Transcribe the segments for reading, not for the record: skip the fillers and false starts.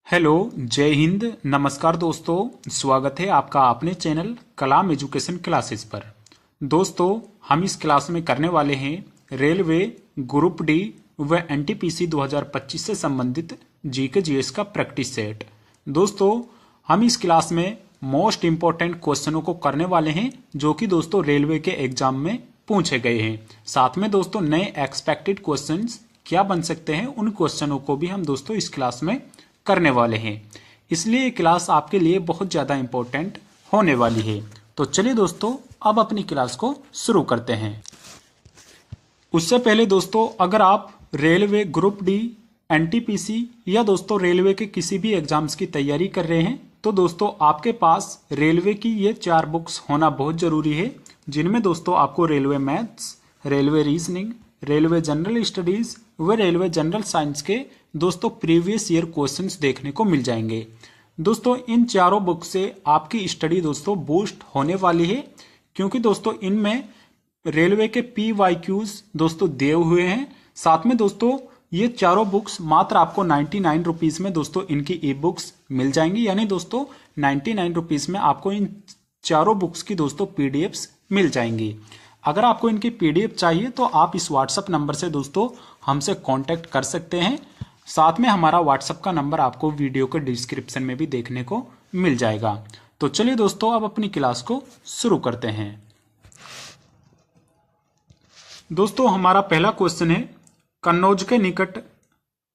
Hello, जय हिंद, नमस्कार दोस्तों। स्वागत है आपका अपने चैनल कलाम एजुकेशन क्लासेस पर। दोस्तों, हम इस क्लास में करने वाले हैं रेलवे ग्रुप डी व एनटीपीसी 2025 से संबंधित जीके जीएस का प्रैक्टिस सेट। दोस्तों, हम इस क्लास में मोस्ट इंपॉर्टेंट क्वेश्चनों को करने वाले हैं जो कि दोस्तों रेलवे के एग्जाम में पूछे गए हैं। साथ में दोस्तों नए एक्सपेक्टेड क्वेश्चंस क्या बन सकते हैं, उन क्वेश्चनों को भी हम दोस्तों इस क्लास में करने वाले हैं। इसलिए ये क्लास आपके लिए बहुत ज़्यादा इंपॉर्टेंट होने वाली है। तो चलिए दोस्तों, अब अपनी क्लास को शुरू करते हैं। उससे पहले दोस्तों, अगर आप रेलवे ग्रुप डी, एनटीपीसी या दोस्तों रेलवे के किसी भी एग्जाम्स की तैयारी कर रहे हैं तो दोस्तों आपके पास रेलवे की ये 4 बुक्स होना बहुत ज़रूरी है, जिनमें दोस्तों आपको railway maths, railway reasoning, railway general studies व रेलवे जनरल साइंस के दोस्तों प्रीवियस ईयर क्वेश्चंस देखने को मिल जाएंगे। दोस्तों इन चारों बुक से आपकी स्टडी दोस्तों बूस्ट होने वाली है, क्योंकि दोस्तों इनमें रेलवे के PYQs दोस्तों दिए हुए हैं। साथ में दोस्तों ये चारों बुक्स मात्र आपको 99 रुपीज़ में दोस्तों इनकी ई बुक्स मिल जाएंगी। यानी दोस्तों 99 रुपीज़ में आपको इन चारों बुक्स की दोस्तों PDFs मिल जाएंगी। अगर आपको इनकी PDF चाहिए तो आप इस व्हाट्सएप नंबर से दोस्तों हमसे कांटेक्ट कर सकते हैं। साथ में हमारा व्हाट्सएप का नंबर आपको वीडियो के डिस्क्रिप्शन में भी देखने को मिल जाएगा। तो चलिए दोस्तों, अब अपनी क्लास को शुरू करते हैं। दोस्तों हमारा पहला क्वेश्चन है, कन्नौज के निकट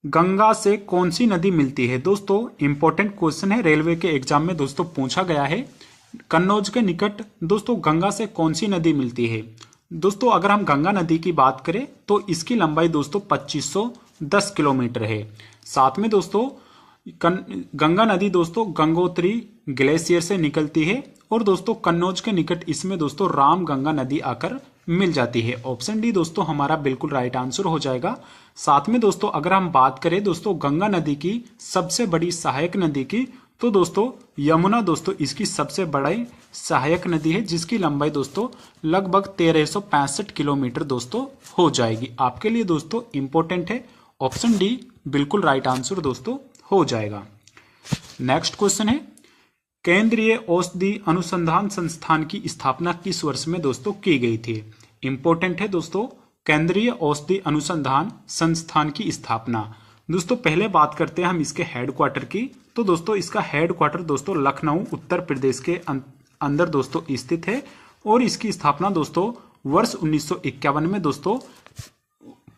गंगा से कौन सी नदी मिलती है। दोस्तों इंपॉर्टेंट क्वेश्चन है, रेलवे के एग्जाम में दोस्तों पूछा गया है। कन्नौज के निकट दोस्तों गंगा से कौन सी नदी मिलती है। दोस्तों अगर हम गंगा नदी की बात करें तो इसकी लंबाई दोस्तों 2510 किलोमीटर है। साथ में दोस्तों गंगा नदी दोस्तों गंगोत्री ग्लेशियर से निकलती है और दोस्तों कन्नौज के निकट इसमें दोस्तों राम गंगा नदी आकर मिल जाती है। ऑप्शन डी दोस्तों हमारा बिल्कुल राइट आंसर हो जाएगा। साथ में दोस्तों अगर हम बात करें दोस्तों गंगा नदी की सबसे बड़ी सहायक नदी की, तो दोस्तों यमुना दोस्तों इसकी सबसे बड़ी सहायक नदी है, जिसकी लंबाई दोस्तों लगभग 1365 किलोमीटर दोस्तों हो जाएगी। आपके लिए दोस्तों इंपॉर्टेंट है, ऑप्शन डी बिल्कुल राइट आंसर दोस्तों हो जाएगा। नेक्स्ट क्वेश्चन है, केंद्रीय औषधि अनुसंधान संस्थान की स्थापना किस वर्ष में दोस्तों की गई थी। इंपॉर्टेंट है दोस्तों, केंद्रीय औषधि अनुसंधान संस्थान की स्थापना। दोस्तों पहले बात करते हैं हम इसके हेडक्वार्टर की। तो दोस्तों इसका हेडक्वार्टर दोस्तों लखनऊ उत्तर प्रदेश के अंदर दोस्तों स्थित है और इसकी स्थापना दोस्तों वर्ष 1951 में दोस्तों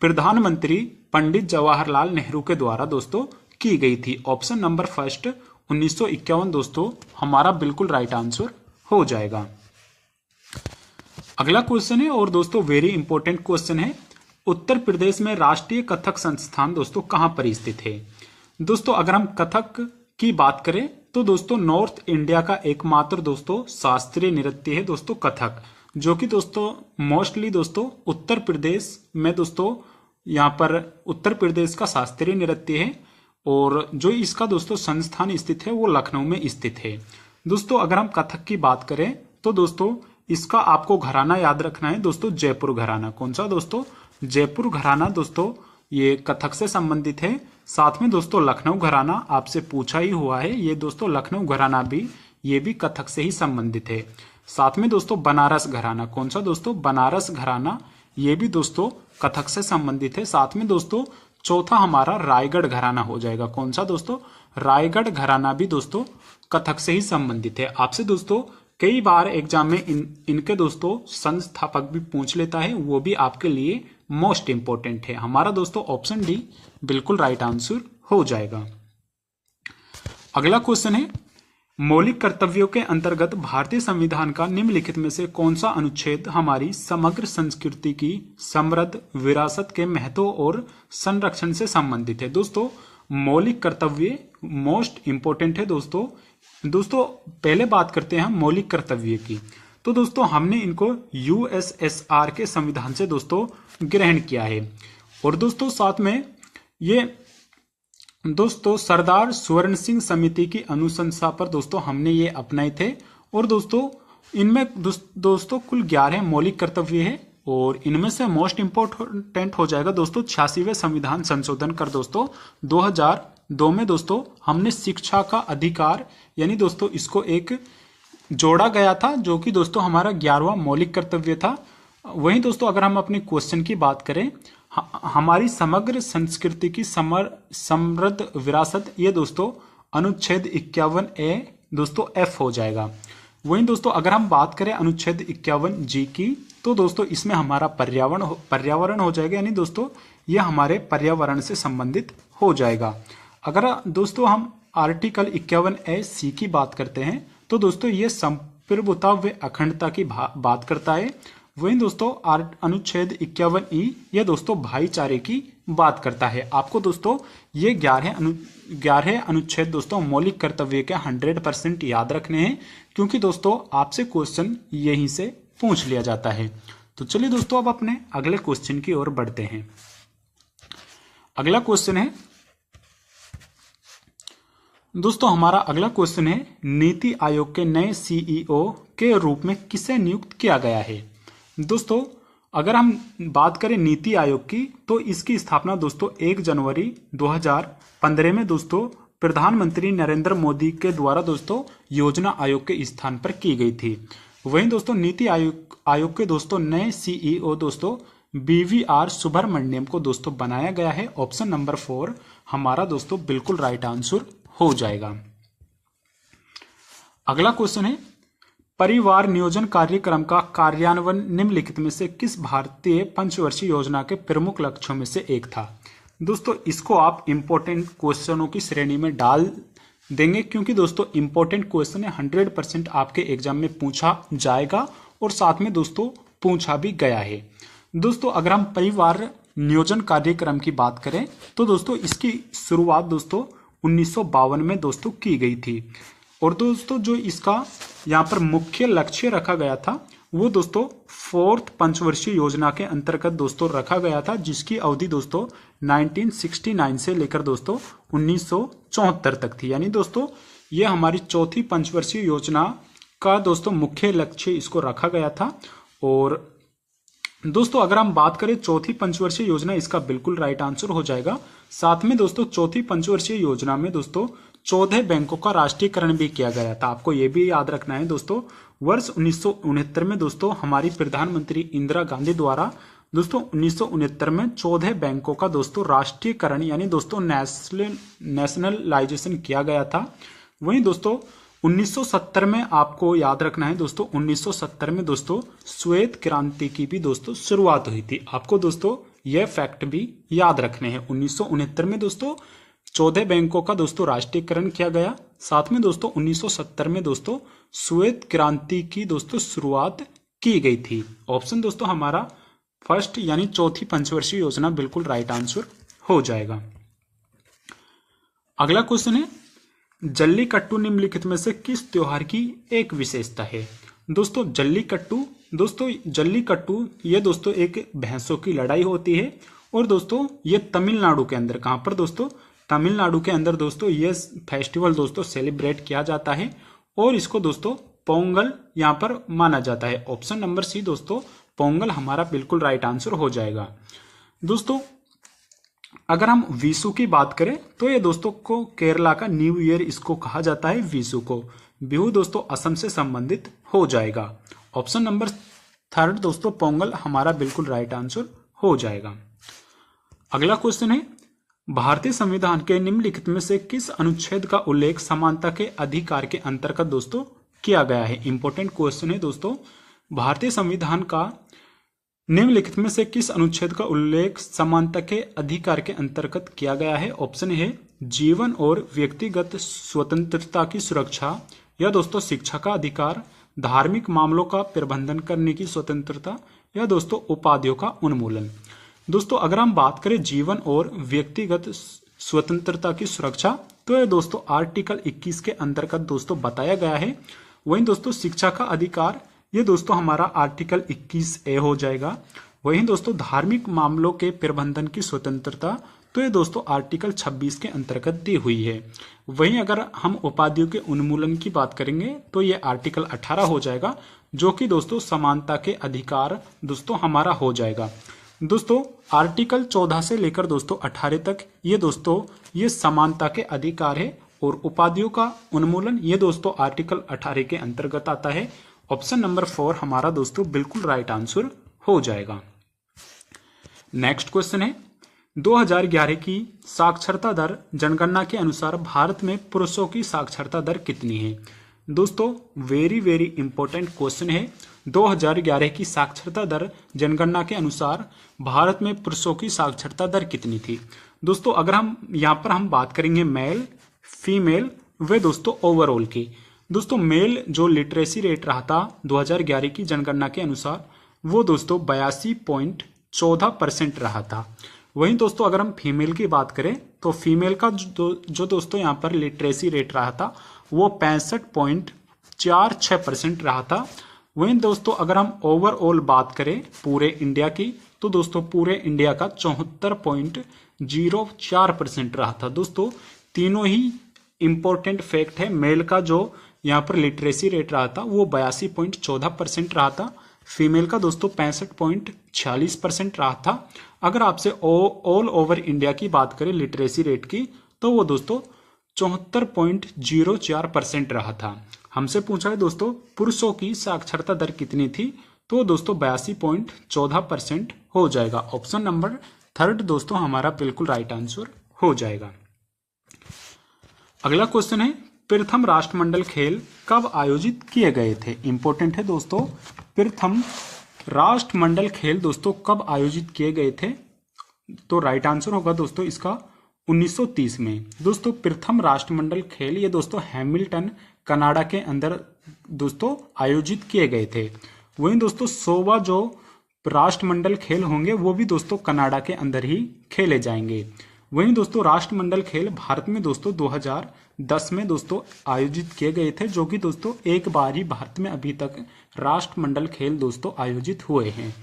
प्रधानमंत्री पंडित जवाहरलाल नेहरू के द्वारा दोस्तों की गई थी। ऑप्शन नंबर फर्स्ट 1951 दोस्तों हमारा बिल्कुल राइट आंसर हो जाएगा। अगला क्वेश्चन है और दोस्तों वेरी इंपॉर्टेंट क्वेश्चन है, उत्तर प्रदेश में राष्ट्रीय कथक संस्थान दोस्तों कहां पर स्थित है। दोस्तों अगर हम कथक की बात करें तो दोस्तों नॉर्थ इंडिया का एकमात्र दोस्तों शास्त्रीय नृत्य है दोस्तों कथक, जो कि दोस्तों मोस्टली दोस्तों उत्तर प्रदेश में दोस्तों यहाँ पर उत्तर प्रदेश का शास्त्रीय नृत्य है और जो इसका दोस्तों संस्थान स्थित है वो लखनऊ में स्थित है। दोस्तों अगर हम कथक की बात करें तो दोस्तों इसका आपको घराना याद रखना है दोस्तों, जयपुर घराना। कौन सा दोस्तों, जयपुर घराना दोस्तों ये कथक से संबंधित है। साथ में दोस्तों लखनऊ घराना आपसे पूछा ही हुआ है, ये दोस्तों लखनऊ घराना भी ये भी कथक से ही संबंधित है। साथ में दोस्तों बनारस घराना, कौन सा दोस्तों, बनारस घराना ये भी दोस्तों कथक से संबंधित है। साथ में दोस्तों चौथा हमारा रायगढ़ घराना हो जाएगा। कौन सा दोस्तों, रायगढ़ घराना भी दोस्तों कथक से ही संबंधित है। आपसे दोस्तों कई बार एग्जाम में इनके दोस्तों संस्थापक भी पूछ लेता है, वो भी आपके लिए मोस्ट इंपॉर्टेंट है। हमारा दोस्तों ऑप्शन डी बिल्कुल राइट आंसर हो जाएगा। अगला क्वेश्चन है, मौलिक कर्तव्यों के अंतर्गत भारतीय संविधान का निम्नलिखित में से कौन सा अनुच्छेद हमारी समग्र संस्कृति की समृद्ध विरासत के महत्व और संरक्षण से संबंधित है। दोस्तों मौलिक कर्तव्य मोस्ट इंपॉर्टेंट है दोस्तों। पहले बात करते हैं हम मौलिक कर्तव्य की। तो दोस्तों हमने इनको USSR के संविधान से दोस्तों ग्रहण किया है और दोस्तों साथ में ये दोस्तों सरदार स्वर्ण सिंह समिति की अनुशंसा पर दोस्तों हमने ये अपनाए थे और दोस्तों इनमें दोस्तों कुल 11 मौलिक कर्तव्य है और इनमें से मोस्ट इंपॉर्टेंट हो जाएगा दोस्तों 86वें संविधान संशोधन कर दोस्तों दो में दोस्तों हमने शिक्षा का अधिकार यानी दोस्तों इसको एक जोड़ा गया था, जो कि दोस्तों हमारा 11वां मौलिक कर्तव्य था। वहीं दोस्तों अगर हम अपने क्वेश्चन की बात करें, हमारी समग्र संस्कृति की समृद्ध विरासत, ये दोस्तों अनुच्छेद 51A दोस्तों F हो जाएगा। वहीं दोस्तों अगर हम बात करें अनुच्छेद 51G की, तो दोस्तों इसमें हमारा पर्यावरण हो जाएगा, यानी दोस्तों यह हमारे पर्यावरण से संबंधित हो जाएगा। अगर दोस्तों हम आर्टिकल 51A(C) की बात करते हैं, तो दोस्तों ये संप्रभुता व अखंडता की बात करता है। वहीं दोस्तों अनुच्छेद 51E ये दोस्तों भाईचारे की बात करता है। आपको दोस्तों ये 11 अनुच्छेद दोस्तों मौलिक कर्तव्य के 100% याद रखने हैं, क्योंकि दोस्तों आपसे क्वेश्चन यहीं से पूछ लिया जाता है। तो चलिए दोस्तों अब अपने अगले क्वेश्चन की ओर बढ़ते हैं। अगला क्वेश्चन है दोस्तों, हमारा अगला क्वेश्चन है, नीति आयोग के नए CEO के रूप में किसे नियुक्त किया गया है। दोस्तों अगर हम बात करें नीति आयोग की, तो इसकी स्थापना दोस्तों 1 जनवरी 2015 में दोस्तों प्रधानमंत्री नरेंद्र मोदी के द्वारा दोस्तों योजना आयोग के स्थान पर की गई थी। वहीं दोस्तों नीति आयोग के दोस्तों नए CEO दोस्तों BVR सुब्रमण्यम को दोस्तों बनाया गया है। ऑप्शन नंबर 4 हमारा दोस्तों बिल्कुल राइट आंसर हो जाएगा। अगला क्वेश्चन है, परिवार नियोजन कार्यक्रम का कार्यान्वयन निम्नलिखित में से किस भारतीय पंचवर्षीय योजना के प्रमुख लक्ष्यों में से एक था। दोस्तों इसको आप इंपॉर्टेंट क्वेश्चनों की श्रेणी में डाल देंगे, क्योंकि दोस्तों इंपॉर्टेंट क्वेश्चन है, 100% आपके एग्जाम में पूछा जाएगा और साथ में दोस्तों पूछा भी गया है। दोस्तों अगर हम परिवार नियोजन कार्यक्रम की बात करें, तो दोस्तों इसकी शुरुआत दोस्तों 1952 में दोस्तों की गई थी। और दोस्तों जो इसका यहाँ पर मुख्य लक्ष्य रखा गया था, वो दोस्तों 4th पंचवर्षीय योजना के अंतर्गत दोस्तों रखा गया था, जिसकी अवधि दोस्तों 1969 से लेकर दोस्तों 1974 तक थी। यानी दोस्तों ये हमारी 4थी पंचवर्षीय योजना का दोस्तों मुख्य लक्ष्य इसको रखा गया था। और दोस्तों अगर हम बात करें 4थी पंचवर्षीय योजना, इसका बिल्कुल राइट आंसर हो जाएगा। साथ में दोस्तों 4थी पंचवर्षीय योजना में दोस्तों 14 बैंकों का राष्ट्रीयकरण भी किया गया था। आपको ये भी याद रखना है दोस्तों, वर्ष 1969 में दोस्तों हमारी प्रधानमंत्री इंदिरा गांधी द्वारा दोस्तों 1969 में 14 बैंकों का दोस्तों राष्ट्रीयकरण यानी दोस्तों नेशनलाइजेशन किया गया था। वहीं दोस्तों 1970 में आपको याद रखना है दोस्तों, 1970 में दोस्तों श्वेत क्रांति की भी दोस्तों शुरुआत हुई थी। आपको दोस्तों यह फैक्ट भी याद रखने हैं। 1969 में दोस्तों 14 बैंकों का दोस्तों राष्ट्रीयकरण किया गया। साथ में दोस्तों 1970 में दोस्तों श्वेत क्रांति की दोस्तों शुरुआत की गई थी। ऑप्शन दोस्तों हमारा फर्स्ट यानी 4थी पंचवर्षीय योजना बिल्कुल राइट आंसर हो जाएगा। अगला क्वेश्चन है, जल्लीकट्टू निम्नलिखित में से किस त्योहार की एक विशेषता है। दोस्तों जल्लीकट्टू ये दोस्तों एक भैंसों की लड़ाई होती है। और दोस्तों ये तमिलनाडु के अंदर, कहां पर दोस्तों, तमिलनाडु के अंदर दोस्तों ये फेस्टिवल दोस्तों सेलिब्रेट किया जाता है और इसको दोस्तों पोंगल यहां पर माना जाता है। ऑप्शन नंबर सी दोस्तों पोंगल हमारा बिल्कुल राइट आंसर हो जाएगा। दोस्तों अगर हम विशु की बात करें, तो ये दोस्तों को केरला का न्यू ईयर इसको कहा जाता है विशु को। बिहू दोस्तों असम से संबंधित हो जाएगा। ऑप्शन नंबर 3 दोस्तों पोंगल हमारा बिल्कुल राइट आंसर हो जाएगा। अगला क्वेश्चन है, भारतीय संविधान के निम्नलिखित में से किस अनुच्छेद का उल्लेख समानता के अधिकार के अंतर्गत दोस्तों किया गया है। इंपॉर्टेंट क्वेश्चन है दोस्तों, भारतीय संविधान का निम्नलिखित में से किस अनुच्छेद का उल्लेख समानता के अधिकार के अंतर्गत किया गया है। ऑप्शन है जीवन और व्यक्तिगत स्वतंत्रता की सुरक्षा, या दोस्तों शिक्षा का अधिकार, धार्मिक मामलों का प्रबंधन करने की स्वतंत्रता, या दोस्तों उपाधियों का उन्मूलन। दोस्तों अगर हम बात करें जीवन और व्यक्तिगत स्वतंत्रता की सुरक्षा, तो ये दोस्तों आर्टिकल 21 के अंतर्गत दोस्तों बताया गया है। वहीं दोस्तों शिक्षा का अधिकार ये दोस्तों हमारा आर्टिकल 21A हो जाएगा। वहीं दोस्तों धार्मिक मामलों के प्रबंधन की स्वतंत्रता, तो ये दोस्तों आर्टिकल 26 के अंतर्गत दी हुई है। वहीं अगर हम उपाधियों के उन्मूलन की बात करेंगे, तो ये आर्टिकल 18 हो जाएगा, जो कि दोस्तों समानता के अधिकार दोस्तों हमारा हो जाएगा। दोस्तों आर्टिकल 14 से लेकर दोस्तों 18 तक ये दोस्तों ये समानता के अधिकार है और उपाधियों का उन्मूलन ये दोस्तों आर्टिकल 18 के अंतर्गत आता है। ऑप्शन नंबर 4 हमारा दोस्तों बिल्कुल राइट आंसर हो जाएगा। नेक्स्ट क्वेश्चन है 2011 की साक्षरता दर जनगणना के अनुसार भारत में पुरुषों की साक्षरता दर कितनी है। दोस्तों वेरी वेरी इंपॉर्टेंट क्वेश्चन है। 2011 की साक्षरता दर जनगणना के अनुसार भारत में पुरुषों की साक्षरता दर कितनी थी। दोस्तों अगर हम यहाँ पर हम बात करेंगे मेल फीमेल वे दोस्तों ओवरऑल की, दोस्तों मेल जो लिटरेसी रेट रहा था 2011 की जनगणना के अनुसार वो दोस्तों 82.14% रहा था। वहीं दोस्तों अगर हम फीमेल की बात करें तो फीमेल का जो दोस्तों यहाँ पर लिटरेसी रेट रहा था वो 65.46% रहा था। वहीं दोस्तों अगर हम ओवरऑल बात करें पूरे इंडिया की तो दोस्तों पूरे इंडिया का 74.04% रहा था। दोस्तों तीनों ही इंपॉर्टेंट फैक्ट है। मेल का जो यहाँ पर लिटरेसी रेट रहा था वो 82.14% रहा था, फीमेल का दोस्तों 65.46% रहा था। अगर आपसे ऑल ओवर इंडिया की बात करें लिटरेसी रेट की तो वो दोस्तों 74.04% रहा था। हमसे पूछा है दोस्तों पुरुषों की साक्षरता दर कितनी थी तो दोस्तों 82.14% हो जाएगा। ऑप्शन नंबर 3 दोस्तों हमारा बिल्कुल राइट आंसर हो जाएगा। अगला क्वेश्चन है प्रथम राष्ट्रमंडल खेल कब आयोजित किए गए थे। इंपॉर्टेंट है दोस्तों प्रथम राष्ट्रमंडल खेल दोस्तों कब आयोजित किए गए थे तो राइट आंसर होगा दोस्तों इसका 1930 में। दोस्तों प्रथम राष्ट्रमंडल खेल ये दोस्तों हैमिल्टन कनाडा के अंदर दोस्तों आयोजित किए गए थे। वहीं दोस्तों 100वां जो राष्ट्रमंडल खेल होंगे वो भी दोस्तों कनाडा के अंदर ही खेले जाएंगे। वहीं दोस्तों राष्ट्रमंडल खेल भारत में दोस्तों 2010 में दोस्तों आयोजित किए गए थे, जो कि दोस्तों एक बार ही भारत में अभी तक राष्ट्रमंडल खेल दोस्तों आयोजित हुए हैं।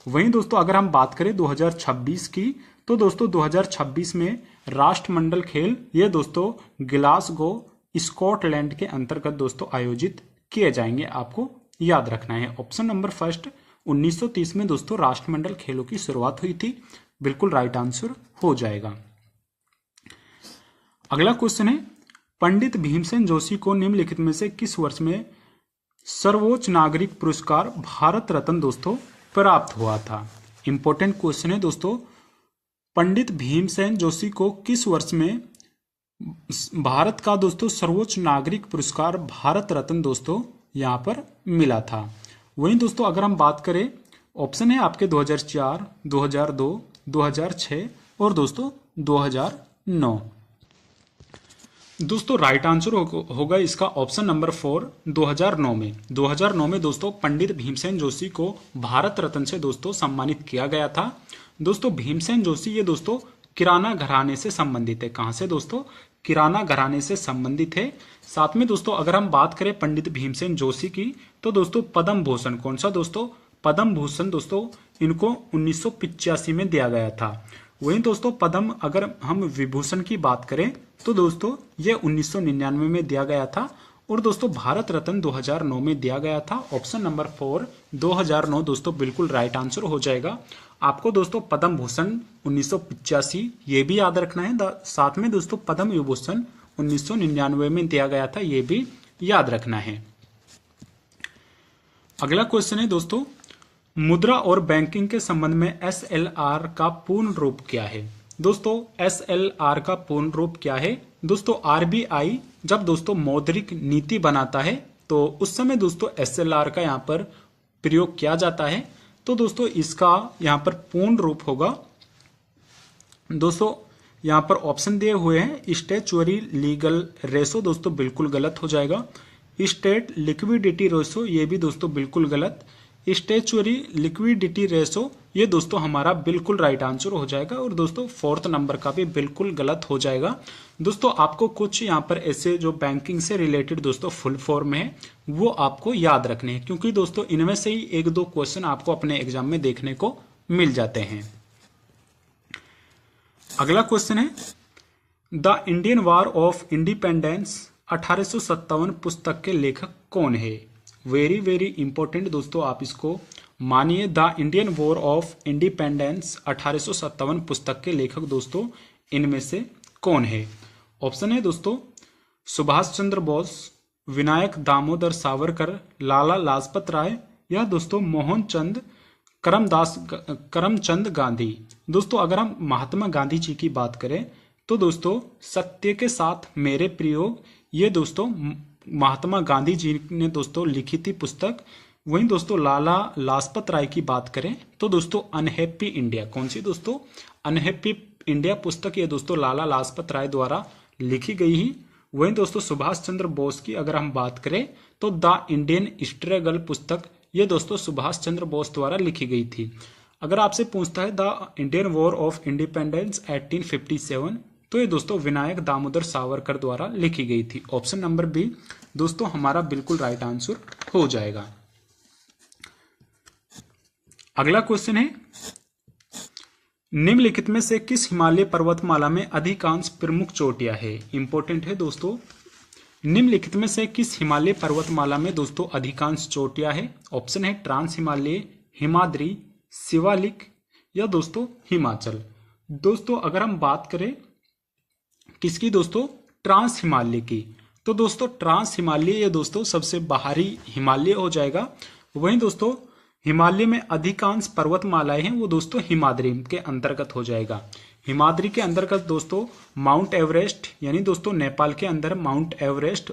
वहीं दोस्तों अगर हम बात करें 2026 की तो दोस्तों 2026 में राष्ट्रमंडल खेल ये दोस्तों ग्लासगो स्कॉटलैंड के अंतर्गत दोस्तों आयोजित किए जाएंगे। आपको याद रखना है ऑप्शन नंबर 1 1930 में दोस्तों राष्ट्रमंडल खेलों की शुरुआत हुई थी, बिल्कुल राइट आंसर हो जाएगा। अगला क्वेश्चन है पंडित भीमसेन जोशी को निम्नलिखित में से किस वर्ष में सर्वोच्च नागरिक पुरस्कार भारत रत्न दोस्तों प्राप्त हुआ था। इंपॉर्टेंट क्वेश्चन है दोस्तों पंडित भीमसेन जोशी को किस वर्ष में भारत का दोस्तों सर्वोच्च नागरिक पुरस्कार भारत रत्न दोस्तों यहां पर मिला था। वहीं दोस्तों अगर हम बात करें ऑप्शन है आपके 2004, 2002, 2006 और दोस्तों 2009। दोस्तों राइट आंसर होगा इसका ऑप्शन नंबर 4 2009 में दोस्तों पंडित भीमसेन जोशी को भारत रत्न से दोस्तों सम्मानित किया गया था। दोस्तों भीमसेन जोशी ये दोस्तों किराना घराने से संबंधित है। कहां से दोस्तों किराना घराने से संबंधित है। साथ में दोस्तों अगर हम बात करें पंडित भीमसेन जोशी की तो दोस्तों पद्म भूषण कौन सा दोस्तों पद्म भूषण दोस्तों इनको 1985 में दिया गया था। वहीं दोस्तों पद्म अगर हम विभूषण की बात करें तो दोस्तों ये 1999 में दिया गया था और दोस्तों भारत रत्न 2009 में दिया गया था। ऑप्शन नंबर 4 2009 दोस्तों बिल्कुल राइट आंसर हो जाएगा। आपको दोस्तों पद्म भूषण 1985 ये भी याद रखना है, साथ में दोस्तों पद्म विभूषण 1999 में दिया गया था ये भी याद रखना है। अगला क्वेश्चन है दोस्तों मुद्रा और बैंकिंग के संबंध में SLR का पूर्ण रूप क्या है। दोस्तों SLR का पूर्ण रूप क्या है। दोस्तों RBI जब दोस्तों मौद्रिक नीति बनाता है तो उस समय दोस्तों SLR का यहाँ पर प्रयोग किया जाता है। तो दोस्तों इसका यहाँ पर पूर्ण रूप होगा दोस्तों यहाँ पर ऑप्शन दिए हुए हैं स्टैच्यूअरी लीगल रेशो दोस्तों बिल्कुल गलत हो जाएगा। स्टेट लिक्विडिटी रेशो ये भी दोस्तों बिल्कुल गलत। स्टैच्यूअरी लिक्विडिटी रेशो ये दोस्तों हमारा बिल्कुल राइट आंसर हो जाएगा और दोस्तों 4th नंबर का भी बिल्कुल गलत हो जाएगा। दोस्तों आपको कुछ यहाँ पर ऐसे जो बैंकिंग से रिलेटेड दोस्तों फुल फॉर्म है वो आपको याद रखने हैं, क्योंकि दोस्तों इनमें से ही 1-2 क्वेश्चन आपको अपने एग्जाम में देखने को मिल जाते हैं। अगला क्वेश्चन है the Indian war of independence 1857 पुस्तक के लेखक कौन है। वेरी वेरी इंपॉर्टेंट दोस्तों आप इसको मानिए the Indian war of independence 1857 पुस्तक के लेखक दोस्तों इनमें से कौन है? ऑप्शन है दोस्तों सुभाष चंद्र बोस, विनायक दामोदर सावरकर, लाला लाजपत राय या दोस्तों मोहनचंद करमचंद गांधी। दोस्तों अगर हम महात्मा गांधी जी की बात करें तो दोस्तों सत्य के साथ मेरे प्रयोग ये दोस्तों महात्मा गांधी जी ने दोस्तों लिखी थी पुस्तक। वहीं दोस्तों लाला लाजपत राय की बात करें तो दोस्तों अनहैप्पी इंडिया, कौन सी दोस्तों? अनहैप्पी इंडिया पुस्तक ये दोस्तों लाला लाजपत राय द्वारा लिखी गई ही। वहीं दोस्तों सुभाष चंद्र बोस की अगर हम बात करें तो द इंडियन स्ट्रगल पुस्तक ये दोस्तों सुभाष चंद्र बोस द्वारा लिखी गई थी। अगर आपसे पूछता है the Indian war of independence 1857 तो ये दोस्तों विनायक दामोदर सावरकर द्वारा लिखी गई थी। ऑप्शन नंबर बी दोस्तों हमारा बिल्कुल राइट आंसर हो जाएगा। अगला क्वेश्चन है निम्नलिखित में से किस हिमालय पर्वतमाला में अधिकांश प्रमुख चोटियां है? इंपॉर्टेंट है दोस्तों, निम्नलिखित में से किस हिमालय पर्वतमाला में दोस्तों अधिकांश चोटियां है? ऑप्शन है ट्रांस हिमालय, हिमाद्री, शिवालिक या दोस्तों हिमाचल। दोस्तों अगर हम बात करें किसकी दोस्तों? ट्रांस हिमालय की, तो दोस्तों ट्रांस हिमालय ये दोस्तों सबसे बाहरी हिमालय हो जाएगा। वहीं दोस्तों हिमालय में अधिकांश पर्वतमालाएं हैं वो दोस्तों हिमाद्री के अंतर्गत हो जाएगा। हिमाद्री के अंतर्गत दोस्तों माउंट एवरेस्ट यानी दोस्तों नेपाल के अंदर माउंट एवरेस्ट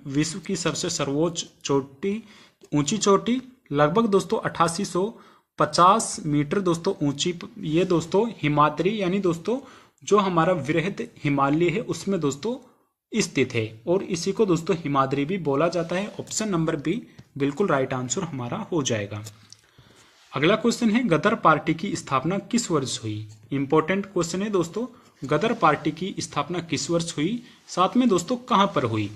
विश्व की सबसे सर्वोच्च चोटी, ऊंची चोटी लगभग दोस्तों 8850 मीटर दोस्तों ऊंची, ये दोस्तों हिमाद्री यानी दोस्तों जो हमारा वृहद हिमालय है उसमें दोस्तों स्थित है और इसी को दोस्तों हिमाद्री भी बोला जाता है। ऑप्शन नंबर बी बिल्कुल राइट आंसर हमारा हो जाएगा। अगला क्वेश्चन है गदर पार्टी की स्थापना किस वर्ष हुई? इंपॉर्टेंट क्वेश्चन है दोस्तों, गदर पार्टी की स्थापना किस वर्ष हुई, साथ में दोस्तों कहां पर हुई?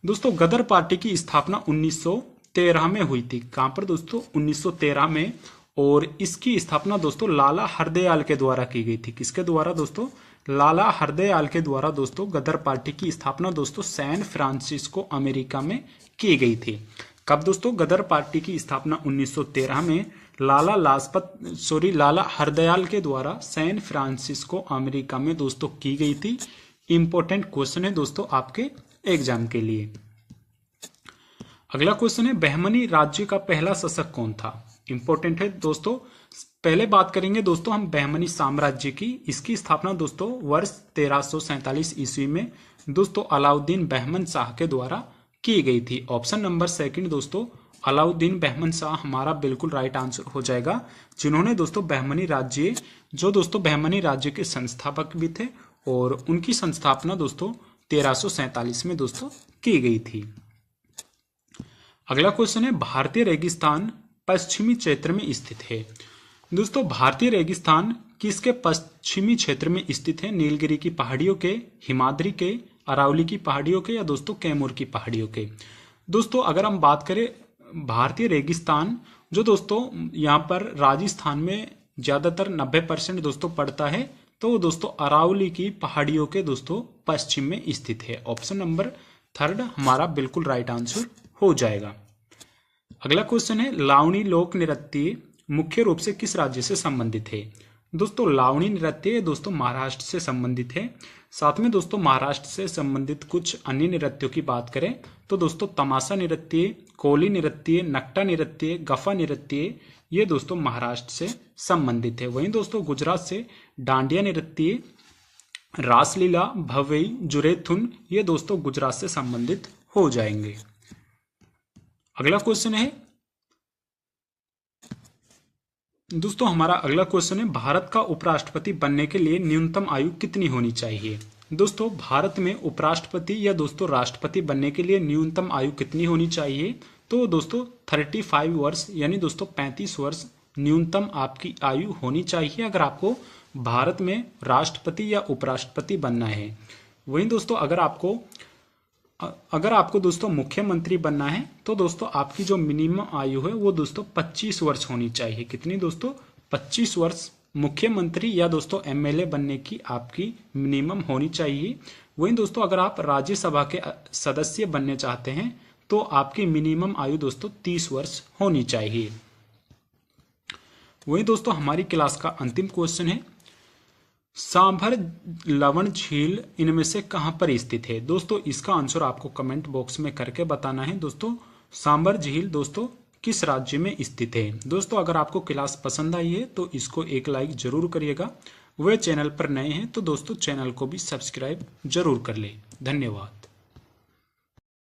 दोस्तों गदर पार्टी की स्थापना 1913 में हुई थी। कहां पर दोस्तों? 1913 में। और इसकी स्थापना दोस्तों लाला हरदयाल के द्वारा की गई थी। किसके द्वारा दोस्तों? लाला हरदयाल के द्वारा दोस्तों गदर पार्टी की स्थापना दोस्तों सैन फ्रांसिस्को अमेरिका में की गई थी। कब दोस्तों? गदर पार्टी की स्थापना 1913 में लाला हरदयाल के द्वारा सैन फ्रांसिस्को अमेरिका में दोस्तों की गई थी। इंपॉर्टेंट क्वेश्चन है दोस्तों आपके एग्जाम के लिए। अगला क्वेश्चन है बहमनी राज्य का पहला शासक कौन था? इंपॉर्टेंट है दोस्तों, पहले बात करेंगे दोस्तों हम बहमनी साम्राज्य की। इसकी स्थापना दोस्तों वर्ष 1347 ईस्वी में दोस्तों अलाउद्दीन बहमन शाह के द्वारा की गई थी। ऑप्शन नंबर सेकंड दोस्तों अलाउद्दीन बहमन शाह हमारा बिल्कुल राइट आंसर हो जाएगा, जिन्होंने दोस्तों बहमनी राज्य, जो दोस्तों बहमनी राज्य के संस्थापक भी थे और उनकी संस्थापना दोस्तों 1347 में दोस्तों की गई थी। अगला क्वेश्चन है भारतीय रेगिस्तान पश्चिमी क्षेत्र में स्थित है। दोस्तों भारतीय रेगिस्तान किसके पश्चिमी क्षेत्र में स्थित है? नीलगिरी की पहाड़ियों के, हिमाद्री के, अरावली की पहाड़ियों के या दोस्तों कैमूर की पहाड़ियों के? दोस्तों अगर हम बात करें भारतीय रेगिस्तान जो दोस्तों यहाँ पर राजस्थान में ज्यादातर 90% दोस्तों पड़ता है, तो दोस्तों अरावली की पहाड़ियों के दोस्तों पश्चिम में स्थित है। ऑप्शन नंबर थर्ड हमारा बिल्कुल राइट आंसर हो जाएगा। अगला क्वेश्चन है लावणी लोक नृत्य मुख्य रूप से किस राज्य से संबंधित है? दोस्तों लावणी नृत्य दोस्तों महाराष्ट्र से संबंधित है। साथ में दोस्तों महाराष्ट्र से संबंधित कुछ अन्य नृत्यों की बात करें तो दोस्तों तमाशा नृत्य, कोली नृत्य, नक्टा नृत्य, गफा नृत्य ये दोस्तों महाराष्ट्र से संबंधित है। वहीं दोस्तों गुजरात से डांडिया नृत्य, रासलीला, भवई, जुरेथुन ये दोस्तों गुजरात से संबंधित हो जाएंगे। अगला क्वेश्चन है दोस्तों हमारा अगला क्वेश्चन है भारत का उपराष्ट्रपति बनने के लिए न्यूनतम आयु कितनी होनी चाहिए? दोस्तों भारत में उपराष्ट्रपति या दोस्तों राष्ट्रपति बनने के लिए न्यूनतम आयु कितनी होनी चाहिए? तो दोस्तों 35 वर्ष यानी दोस्तों 35 वर्ष न्यूनतम आपकी आयु होनी चाहिए अगर आपको भारत में राष्ट्रपति या उपराष्ट्रपति बनना है। वहीं दोस्तों अगर आपको दोस्तों मुख्यमंत्री बनना है तो दोस्तों आपकी जो मिनिमम आयु है वो दोस्तों 25 वर्ष होनी चाहिए। कितनी दोस्तों? 25 वर्ष मुख्यमंत्री या दोस्तों एमएलए बनने की आपकी मिनिमम होनी चाहिए। वहीं दोस्तों अगर आप राज्यसभा के सदस्य बनने चाहते हैं तो आपकी मिनिमम आयु दोस्तों 30 वर्ष होनी चाहिए। वहीं दोस्तों हमारी क्लास का अंतिम क्वेश्चन है, सांभर लवण झील इनमें से कहां पर स्थित है। दोस्तों इसका आंसर आपको कमेंट बॉक्स में करके बताना है। दोस्तों सांभर झील दोस्तों किस राज्य में स्थित है। दोस्तों अगर आपको क्लास पसंद आई है तो इसको एक लाइक जरूर करिएगा। वह चैनल पर नए हैं तो दोस्तों चैनल को भी सब्सक्राइब जरूर कर ले। धन्यवाद।